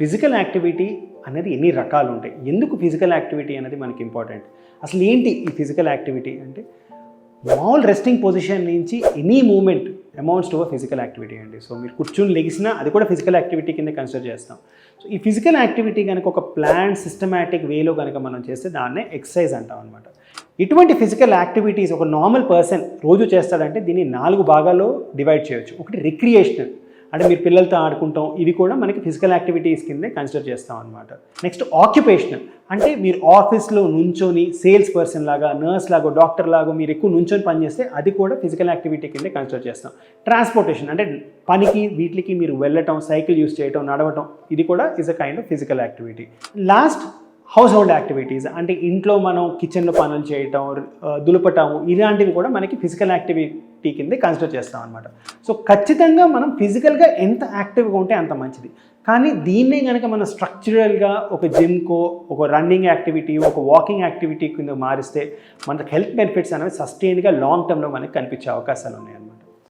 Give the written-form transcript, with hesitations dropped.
Physical activity అనేది ఎన్ని రకాలు ఉంటాయి, ఎందుకు ఫిజికల్ యాక్టివిటీ అనేది మనకి ఇంపార్టెంట్, అసలు ఏంటి ఈ ఫిజికల్ యాక్టివిటీ అంటే మామూలు రెస్టింగ్ పొజిషన్ నుంచి any movement amounts to physical activity అండి. సో మీరు కూర్చొని లెగిసినా అది కూడా ఫిజికల్ యాక్టివిటీ కింద కన్సిడర్ చేస్తాం. సో ఈ ఫిజికల్ యాక్టివిటీ కనుక ఒక ప్లాన్ సిస్టమాటిక్ వేలో కనుక మనం చేస్తే దాన్నే ఎక్సర్సైజ్ అంటాం అనమాట. ఇటువంటి ఫిజికల్ యాక్టివిటీస్ ఒక నార్మల్ పర్సన్ రోజు చేస్తాడంటే దీన్ని 4 భాగాల్లో డివైడ్ చేయొచ్చు. ఒకటి రిక్రియేషనల్, అంటే మీరు పిల్లలతో ఆడుకుంటాం, ఇవి కూడా మనకి ఫిజికల్ యాక్టివిటీస్ కిందే కన్సిడర్ చేస్తాం అనమాట. నెక్స్ట్ ఆక్యుపేషనల్, అంటే మీరు ఆఫీస్లో నుంచొని సేల్స్ పర్సన్ లాగా, నర్స్ లాగా, డాక్టర్ లాగా మీరు ఎక్కువ నుంచొని పనిచేస్తే అది కూడా ఫిజికల్ యాక్టివిటీ కిందే కన్సిడర్ చేస్తాం. ట్రాన్స్పోర్టేషన్, అంటే పనికి వీటికి మీరు వెళ్ళటం, సైకిల్ యూస్ చేయటం, నడవటం, ఇది కూడా is a kind of physical activity. Last house hold activities, అంటే ఇంట్లో మనం కిచెన్లో పనులు చేయటం, దులపటం, ఇలాంటివి కూడా మనకి ఫిజికల్ యాక్టివిటీ కింద కన్సిడర్ చేస్తాం అనమాట. సో ఖచ్చితంగా మనం ఫిజికల్గా ఎంత యాక్టివ్గా ఉంటే అంత మంచిది. కానీ దీన్నే కనుక మనం స్ట్రక్చరల్గా ఒక జిమ్కో, ఒక రన్నింగ్ యాక్టివిటీ, ఒక వాకింగ్ యాక్టివిటీ కింద మారిస్తే మనకు హెల్త్ బెనిఫిట్స్ అనేవి సస్టైన్గా లాంగ్ టర్మ్లో మనకి కనిపించే అవకాశాలు ఉన్నాయి.